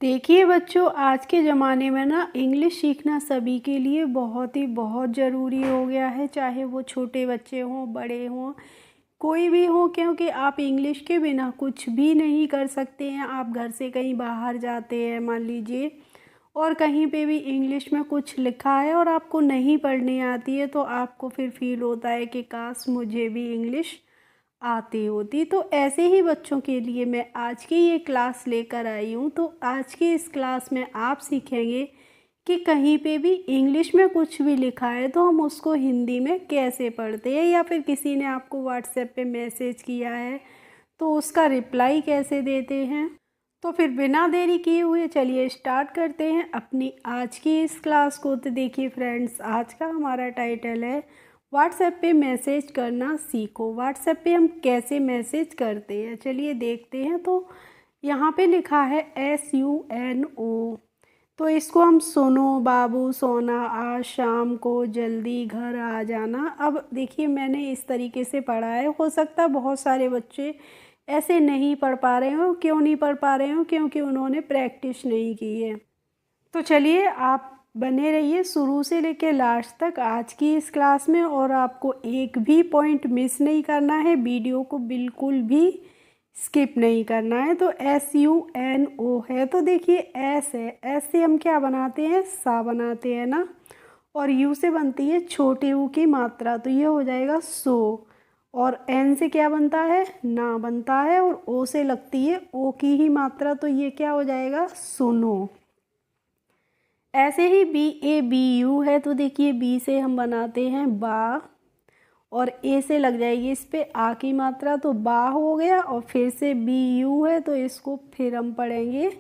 देखिए बच्चों, आज के ज़माने में ना इंग्लिश सीखना सभी के लिए बहुत ज़रूरी हो गया है। चाहे वो छोटे बच्चे हों, बड़े हों, कोई भी हो, क्योंकि आप इंग्लिश के बिना कुछ भी नहीं कर सकते हैं। आप घर से कहीं बाहर जाते हैं मान लीजिए, और कहीं पे भी इंग्लिश में कुछ लिखा है और आपको नहीं पढ़नी आती है, तो आपको फिर फील होता है कि काश मुझे भी इंग्लिश आती होती। तो ऐसे ही बच्चों के लिए मैं आज की ये क्लास लेकर आई हूँ। तो आज की इस क्लास में आप सीखेंगे कि कहीं पे भी इंग्लिश में कुछ भी लिखा है तो हम उसको हिंदी में कैसे पढ़ते हैं, या फिर किसी ने आपको व्हाट्सएप पे मैसेज किया है तो उसका रिप्लाई कैसे देते हैं। तो फिर बिना देरी किए हुए चलिए स्टार्ट करते हैं अपनी आज की इस क्लास को। तो देखिए फ्रेंड्स, आज का हमारा टाइटल है व्हाट्सएप पे मैसेज करना सीखो। व्हाट्सएप पे हम कैसे मैसेज करते हैं चलिए देखते हैं। तो यहाँ पे लिखा है SUNO, तो इसको हम सुनो बाबू सोना, आज शाम को जल्दी घर आ जाना। अब देखिए, मैंने इस तरीके से पढ़ा है, हो सकता है बहुत सारे बच्चे ऐसे नहीं पढ़ पा रहे हो। क्यों नहीं पढ़ पा रहे हो? क्योंकि उन्होंने प्रैक्टिस नहीं की है। तो चलिए आप बने रहिए शुरू से लेकर लास्ट तक आज की इस क्लास में, और आपको एक भी पॉइंट मिस नहीं करना है, वीडियो को बिल्कुल भी स्किप नहीं करना है। तो SUNO है, तो देखिए एस है, एस से हम क्या बनाते हैं, सा बनाते हैं ना, और यू से बनती है छोटे यू की मात्रा, तो ये हो जाएगा सो। और एन से क्या बनता है, ना बनता है, और ओ से लगती है ओ की ही मात्रा, तो ये क्या हो जाएगा, सुनो। ऐसे ही BABU है, तो देखिए बी से हम बनाते हैं बा, और ए से लग जाएगी इस पे आ की मात्रा, तो बा हो गया। और फिर से BU है, तो इसको फिर हम पढ़ेंगे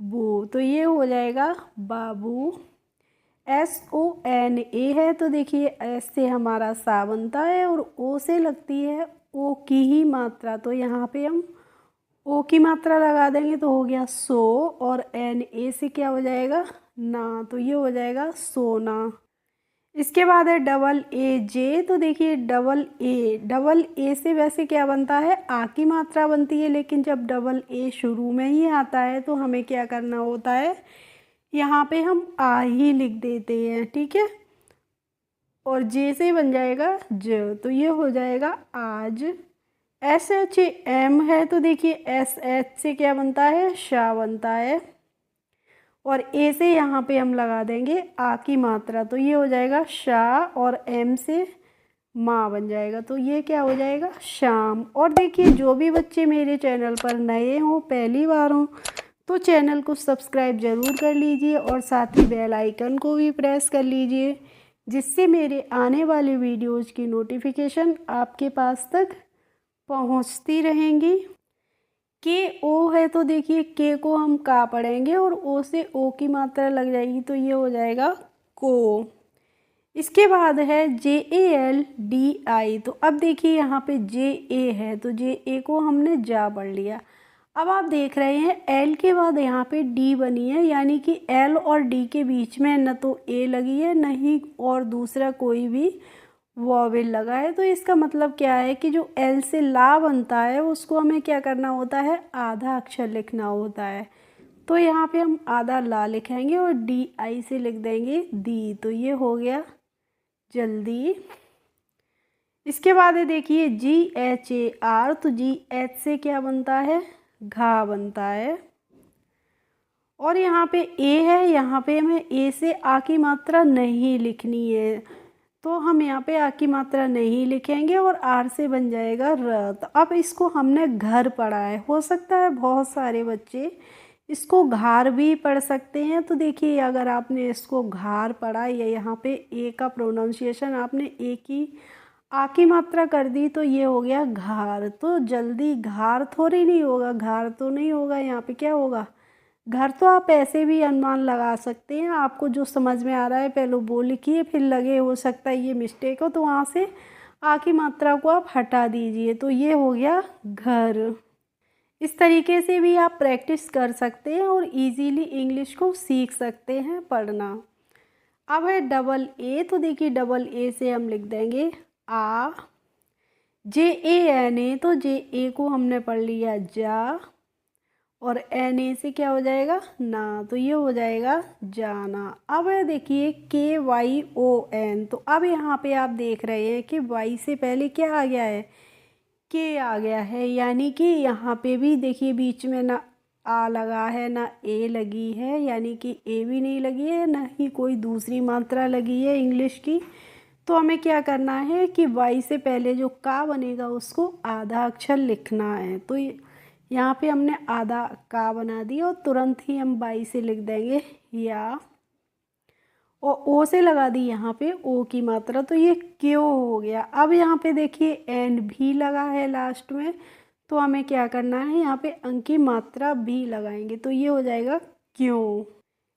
बू, तो ये हो जाएगा बाबू। SONA है, तो देखिए एस से हमारा सा बनता है, और ओ से लगती है ओ की ही मात्रा, तो यहाँ पे हम ओ की मात्रा लगा देंगे, तो हो गया सो। और NA से क्या हो जाएगा, ना, तो ये हो जाएगा सोना। इसके बाद है AA, तो देखिए डबल ए से वैसे क्या बनता है, आ की मात्रा बनती है, लेकिन जब AA शुरू में ही आता है तो हमें क्या करना होता है, यहाँ पे हम आ ही लिख देते हैं, ठीक है। और जे से बन जाएगा ज, तो ये हो जाएगा आज। SHAM है, तो देखिए SH से क्या बनता है, शा बनता है, और ए से यहाँ पे हम लगा देंगे आ की मात्रा, तो ये हो जाएगा शा, और एम से माँ बन जाएगा, तो ये क्या हो जाएगा, शाम। और देखिए, जो भी बच्चे मेरे चैनल पर नए हों, पहली बार हों, तो चैनल को सब्सक्राइब ज़रूर कर लीजिए, और साथ ही बेल आइकन को भी प्रेस कर लीजिए, जिससे मेरे आने वाले वीडियोज़ की नोटिफिकेशन आपके पास तक पहुंचती रहेंगी। KO है, तो देखिए के को हम का पढ़ेंगे, और ओ से ओ की मात्रा लग जाएगी, तो ये हो जाएगा को। इसके बाद है JALDI, तो अब देखिए यहाँ पे JA है, तो JA को हमने जा पढ़ लिया। अब आप देख रहे हैं L के बाद यहाँ पे D बनी है, यानी कि L और D के बीच में न तो A लगी है, न ही और दूसरा कोई भी वॉवेल लगा है। तो इसका मतलब क्या है कि जो L से ला बनता है उसको हमें क्या करना होता है, आधा अक्षर लिखना होता है। तो यहाँ पे हम आधा ला लिखेंगे और DI से लिख देंगे दी, तो ये हो गया जल्दी। इसके बाद है देखिए GHAR, तो GH से क्या बनता है, घा बनता है। और यहाँ पे A है, यहाँ पे हमें A से आ की मात्रा नहीं लिखनी है, तो हम यहाँ पे आ की मात्रा नहीं लिखेंगे, और आर से बन जाएगा र। तो अब इसको हमने घर पढ़ा है, हो सकता है बहुत सारे बच्चे इसको घार भी पढ़ सकते हैं। तो देखिए, अगर आपने इसको घार पढ़ा, या यहाँ पे ए का प्रोनाउंसिएशन आपने ए की आ की मात्रा कर दी, तो ये हो गया घार। तो जल्दी घार थोड़ी नहीं होगा, घार तो नहीं होगा, यहाँ पे क्या होगा, घर। तो आप ऐसे भी अनुमान लगा सकते हैं, आपको जो समझ में आ रहा है पहले वो लिखिए, फिर लगे हो सकता है ये मिस्टेक हो, तो वहाँ से आ की मात्रा को आप हटा दीजिए, तो ये हो गया घर। इस तरीके से भी आप प्रैक्टिस कर सकते हैं और इजीली इंग्लिश को सीख सकते हैं पढ़ना। अब है AA, तो देखिए AA से हम लिख देंगे आ। JANA, तो JA को हमने पढ़ लिया जा, और एन ए से क्या हो जाएगा ना, तो ये हो जाएगा जाना। अब देखिए के वाई ओ एन, तो अब यहाँ पे आप देख रहे हैं कि वाई से पहले क्या आ गया है, के आ गया है, यानी कि यहाँ पे भी देखिए बीच में ना आ लगा है ना ए लगी है, यानी कि ए भी नहीं लगी है ना ही कोई दूसरी मात्रा लगी है इंग्लिश की। तो हमें क्या करना है कि वाई से पहले जो का बनेगा उसको आधा अक्षर लिखना है। तो यहाँ पे हमने आधा का बना दिया और तुरंत ही हम वाई से लिख देंगे या, और ओ से लगा दी यहाँ पे ओ की मात्रा, तो ये क्यों हो गया। अब यहाँ पे देखिए एंड भी लगा है लास्ट में, तो हमें क्या करना है यहाँ पे अंक की मात्रा भी लगाएंगे, तो ये हो जाएगा क्यों।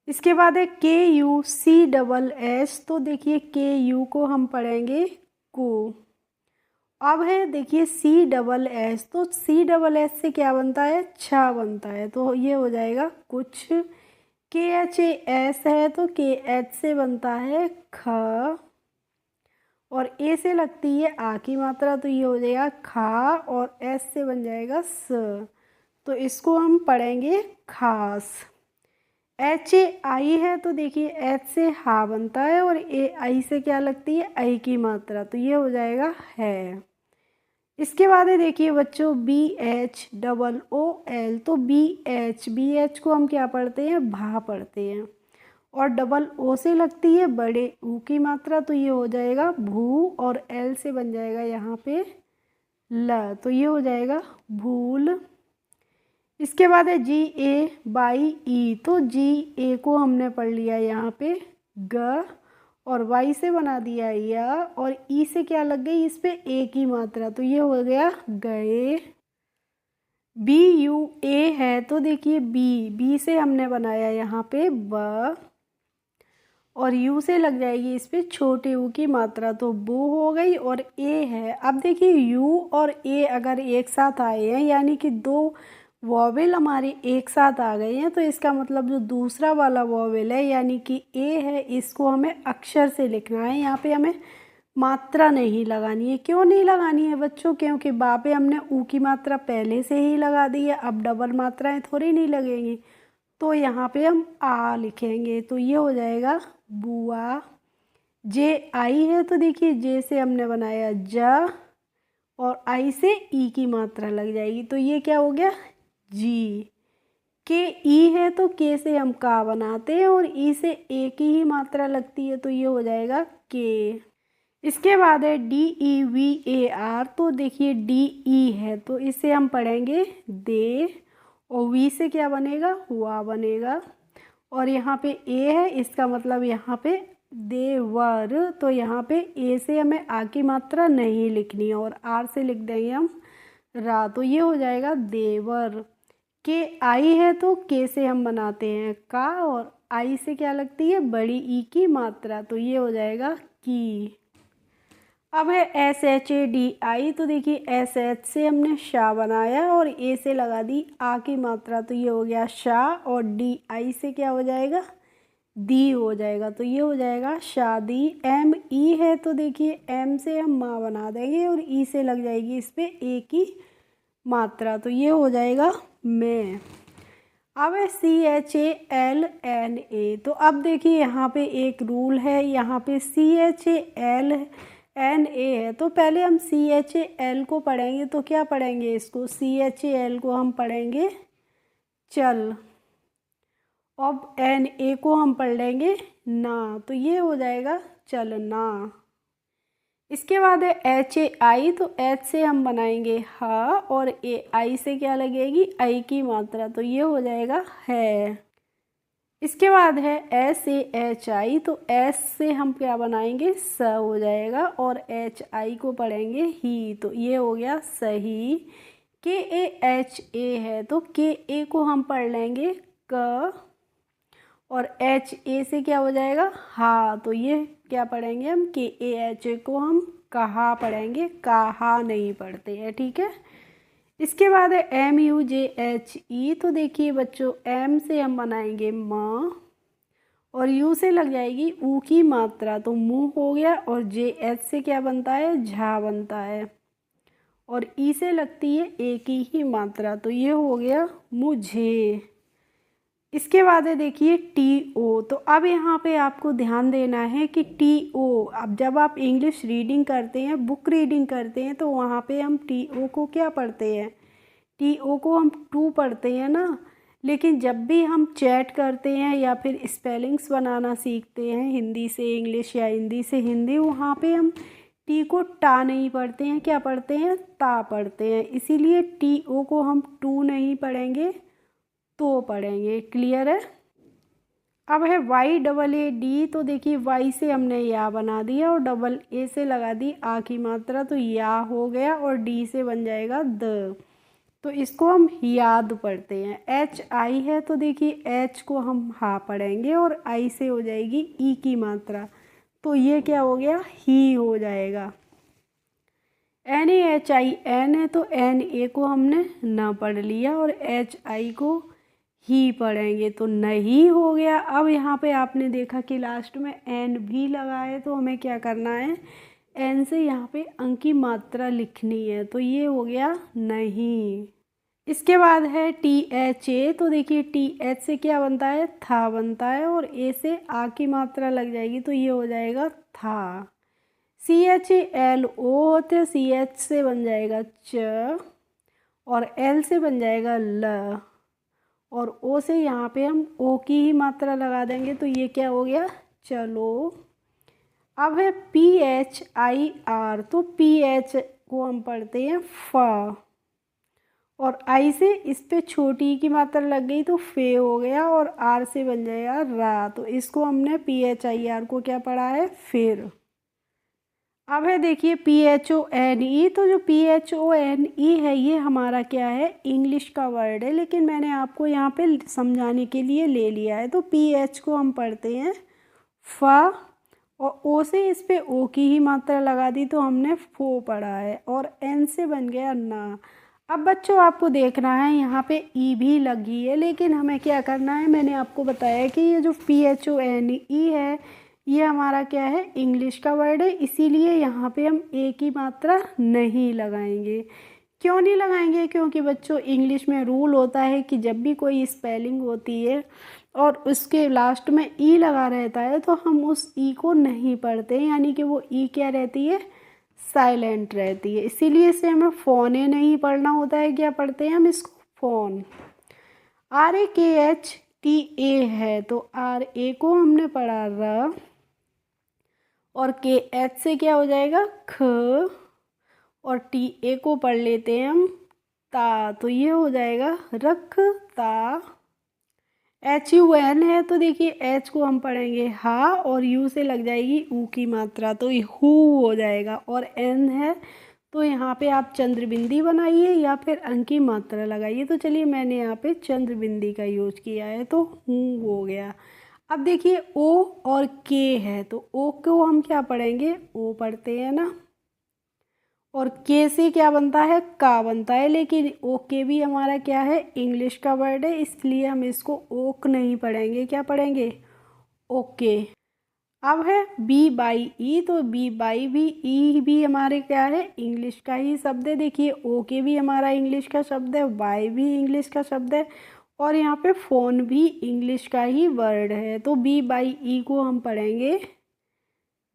इसके बाद है के यू सी डबल एस, तो देखिए के यू को हम पढ़ेंगे को। अब है देखिए सी डबल एस, तो सी डबल एस से क्या बनता है, छा बनता है, तो ये हो जाएगा कुछ। के एच एस है तो के एच से बनता है ख, और ए से लगती है आ की मात्रा, तो ये हो जाएगा खा, और एस से बन जाएगा स, तो इसको हम पढ़ेंगे खास। एच ए आई है तो देखिए एच से हा बनता है, और ए आई से क्या लगती है आई की मात्रा, तो ये हो जाएगा है। इसके बाद है देखिए बच्चों B H double O L, तो बी एच को हम क्या पढ़ते हैं भा पढ़ते हैं, और डबल ओ से लगती है बड़े ऊ की मात्रा, तो ये हो जाएगा भू, और एल से बन जाएगा यहाँ पे ल, तो ये हो जाएगा भूल। इसके बाद है जी ए बाई ई, तो जी ए को हमने पढ़ लिया यहाँ पे ग, और वाई से बना दिया या, और ई से क्या लग गई इस पे ए की मात्रा, तो ये हो गया गए। बी यू ए है तो देखिए बी से हमने बनाया यहाँ पे ब, और यू से लग जाएगी इस पे छोटे यू की मात्रा, तो बू हो गई। और ए है, अब देखिए यू और ए अगर एक साथ आए हैं, यानी कि दो वॉवेल हमारे एक साथ आ गए हैं, तो इसका मतलब जो दूसरा वाला वॉवेल है यानी कि ए है, इसको हमें अक्षर से लिखना है। यहाँ पे हमें मात्रा नहीं लगानी है। क्यों नहीं लगानी है बच्चों, क्योंकि बा पे हमने ऊ की मात्रा पहले से ही लगा दी है, अब डबल मात्राएं थोड़ी नहीं लगेंगी, तो यहाँ पे हम आ लिखेंगे, तो ये हो जाएगा बुआ। जे आई है तो देखिए जे से हमने बनाया जा, और आई से ई की मात्रा लग जाएगी, तो ये क्या हो गया जी। के ई है तो के से हम का बनाते हैं, और ई से ए की ही मात्रा लगती है, तो ये हो जाएगा के। इसके बाद है D E V A R, तो देखिए डी ई है तो इसे हम पढ़ेंगे दे, और वी से क्या बनेगा हुआ बनेगा, और यहाँ पे ए है, इसका मतलब यहाँ पे देवर, तो यहाँ पे ए से हमें आ की मात्रा नहीं लिखनी है, और आर से लिख देंगे हम रा, तो ये हो जाएगा देवर। के आई है तो के से हम बनाते हैं का, और आई से क्या लगती है बड़ी ई की मात्रा, तो ये हो जाएगा की। अब है S H A D I, तो देखिए एस एच से हमने शाह बनाया, और ए से लगा दी आ की मात्रा, तो ये हो गया शाह, और डी आई से क्या हो जाएगा दी हो जाएगा, तो ये हो जाएगा शादी। एम ई है तो देखिए एम से हम माँ बना देंगे, और ई से लग जाएगी इस पे ए की मात्रा, तो ये हो जाएगा मैं। अब है C H A L N A, तो अब देखिए यहाँ पे एक रूल है, यहाँ पे C H A L N A है, तो पहले हम सी एच ए एल को पढ़ेंगे, तो क्या पढ़ेंगे इसको सी एच ए एल को हम पढ़ेंगे चल, अब एन ए को हम पढ़ लेंगे ना, तो ये हो जाएगा चलना। इसके बाद है एच ए आई, तो एच से हम बनाएंगे हा, और ए आई से क्या लगेगी आई की मात्रा, तो ये हो जाएगा है। इसके बाद है एस ए एच आई, तो एस से हम क्या बनाएंगे स हो जाएगा, और एच आई को पढ़ेंगे ही, तो ये हो गया सही। के ए एच ए है तो के ए को हम पढ़ लेंगे क, और एच ए से क्या हो जाएगा हा, तो ये क्या पढ़ेंगे हम के ए एच ए को हम कहा पढ़ेंगे, कहा नहीं पढ़ते हैं, ठीक है। इसके बाद है M U J H E, तो देखिए बच्चों एम से हम बनाएंगे माँ, और यू से लग जाएगी ऊ की मात्रा, तो मुँह हो गया, और जे एच से क्या बनता है झा बनता है, और ई से लगती है ए की ही मात्रा, तो ये हो गया मुझे। इसके बाद है देखिए टी ओ। तो अब यहाँ पे आपको ध्यान देना है कि टी ओ, अब जब आप इंग्लिश रीडिंग करते हैं, बुक रीडिंग करते हैं, तो वहाँ पे हम टी ओ को क्या पढ़ते हैं, टी ओ को हम टू पढ़ते हैं ना। लेकिन जब भी हम चैट करते हैं या फिर स्पेलिंग्स बनाना सीखते हैं हिंदी से इंग्लिश या हिंदी से हिंदी, वहाँ पे हम टी को टा नहीं पढ़ते हैं, क्या पढ़ते हैं, ता पढ़ते हैं। इसीलिए टी ओ को हम टू नहीं पढ़ेंगे, तो पढ़ेंगे। क्लियर है। अब है वाई डबल ए डी। तो देखिए वाई से हमने या बना दिया और डबल ए से लगा दी आ की मात्रा, तो या हो गया, और डी से बन जाएगा द, तो इसको हम याद पढ़ते हैं। एच आई है तो देखिए एच को हम हा पढ़ेंगे और आई से हो जाएगी ई की मात्रा, तो ये क्या हो गया, ही हो जाएगा। N A H I N है तो एन ए को हमने ना पढ़ लिया और एच आई को ही पढ़ेंगे, तो नहीं हो गया। अब यहाँ पे आपने देखा कि लास्ट में एन भी लगा है, तो हमें क्या करना है, एन से यहाँ पे अंक की मात्रा लिखनी है, तो ये हो गया नहीं। इसके बाद है टी एच ए। तो देखिए टी एच से क्या बनता है, था बनता है, और ए से आ की मात्रा लग जाएगी, तो ये हो जाएगा था। सी एच एल ओ होते हैं, सी एच से बन जाएगा च, और एल से बन जाएगा ल, और ओ से यहाँ पे हम ओ की ही मात्रा लगा देंगे, तो ये क्या हो गया, चलो। अब है पी एच आई आर। तो पी एच को हम पढ़ते हैं फ, और आई से इस पे छोटी की मात्रा लग गई तो फे हो गया, और आर से बन जाएगा रा, तो इसको हमने पी एच आई आर को क्या पढ़ा है, फिर। अब है देखिए P H O N E. तो जो P H O N E है ये हमारा क्या है, इंग्लिश का वर्ड है, लेकिन मैंने आपको यहाँ पे समझाने के लिए ले लिया है। तो पी एच को हम पढ़ते हैं फ, और ओ से इस पे ओ की ही मात्रा लगा दी, तो हमने फो पढ़ा है, और एन से बन गया ना। अब बच्चों आपको देखना है यहाँ पे ई भी लगी है, लेकिन हमें क्या करना है, मैंने आपको बताया कि ये जो P H O N E है ये हमारा क्या है, इंग्लिश का वर्ड है, इसीलिए यहाँ पे हम ए की मात्रा नहीं लगाएंगे। क्यों नहीं लगाएंगे, क्योंकि बच्चों इंग्लिश में रूल होता है कि जब भी कोई स्पेलिंग होती है और उसके लास्ट में ई लगा रहता है, तो हम उस ई को नहीं पढ़ते, यानी कि वो ई क्या रहती है, साइलेंट रहती है। इसीलिए इसे हमें फ़ोन नहीं पढ़ना होता है, क्या पढ़ते हैं हम इसको, फ़ोन। आर ए के एच टी ए है, तो आर ए को हमने पढ़ा र, और के एच से क्या हो जाएगा ख, और टी ए को पढ़ लेते हैं हम ता, तो ये हो जाएगा रख ता। एच यू एन है, तो देखिए एच को हम पढ़ेंगे हा, और यू से लग जाएगी ऊ की मात्रा, तो ये हु हो जाएगा। और एन है तो यहाँ पे आप चंद्रबिंदी बनाइए या फिर अंक की मात्रा लगाइए। तो चलिए मैंने यहाँ पे चंद्रबिंदी का यूज किया है, तो हूँ हो गया। अब देखिए ओ और के है, तो ओ को हम क्या पढ़ेंगे, ओ पढ़ते हैं ना, और के से क्या बनता है, का बनता है, लेकिन ओ के भी हमारा क्या है, इंग्लिश का वर्ड है, इसलिए हम इसको ओक नहीं पढ़ेंगे, क्या पढ़ेंगे, ओके। अब है बी बाई ई। तो बी बाई भी ई भी हमारे क्या है, इंग्लिश का ही शब्द है। देखिए ओ के भी हमारा इंग्लिश का शब्द है, बाई भी इंग्लिश का शब्द है, और यहाँ पे फ़ोन भी इंग्लिश का ही वर्ड है। तो बी बाई ई को हम पढ़ेंगे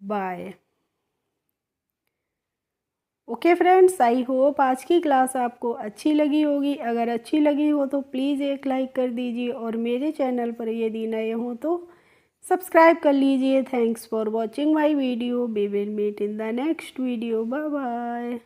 bye. Okay friends, I hope आज की क्लास आपको अच्छी लगी होगी। अगर अच्छी लगी हो तो प्लीज़ एक लाइक कर दीजिए, और मेरे चैनल पर यदि नए हो तो सब्सक्राइब कर लीजिए। Thanks for watching my video. We will meet in the next video. Bye bye.